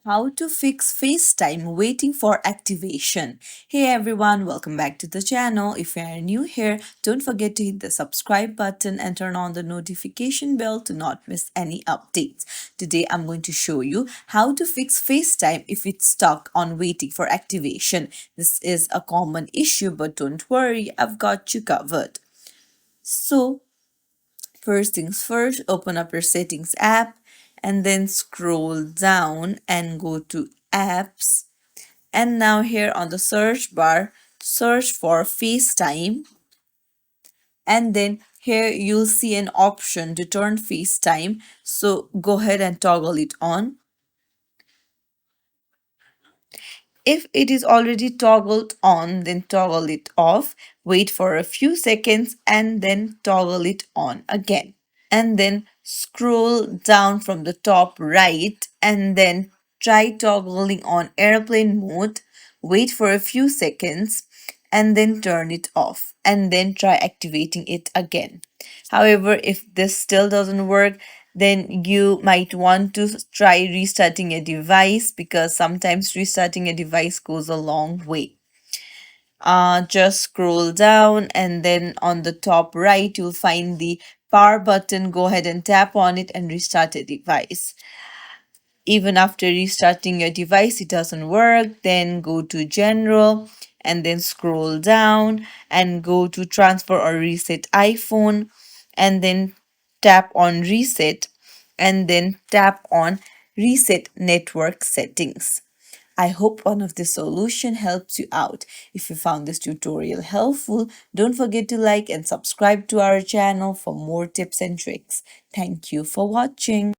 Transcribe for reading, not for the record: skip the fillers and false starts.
How to fix FaceTime waiting for activation. Hey everyone, welcome back to the channel. If you are new here, don't forget to hit the subscribe button and turn on the notification bell to not miss any updates. Today I'm going to show you how to fix FaceTime if it's stuck on waiting for activation. This is a common issue, but don't worry, I've got you covered. So, first things first, open up your settings app and then scroll down and go to apps. And now here on the search bar, search for FaceTime. And then here you'll see an option to turn FaceTime. So go ahead and toggle it on. If it is already toggled on, then toggle it off. Wait for a few seconds and then toggle it on again. And then scroll down from the top right and then try toggling on airplane mode. Wait for a few seconds and then turn it off and then try activating it again. However, if this still doesn't work, then you might want to try restarting a device because sometimes restarting a device goes a long way. Just scroll down and then on the top right, you'll find the power button. Go ahead and tap on it and restart a device. Even after restarting your device, it doesn't work, then go to general and then scroll down and go to transfer or reset iPhone and then tap on reset and then tap on reset network settings. I hope one of the solution helps you out. If you found this tutorial helpful, don't forget to like and subscribe to our channel for more tips and tricks. Thank you for watching.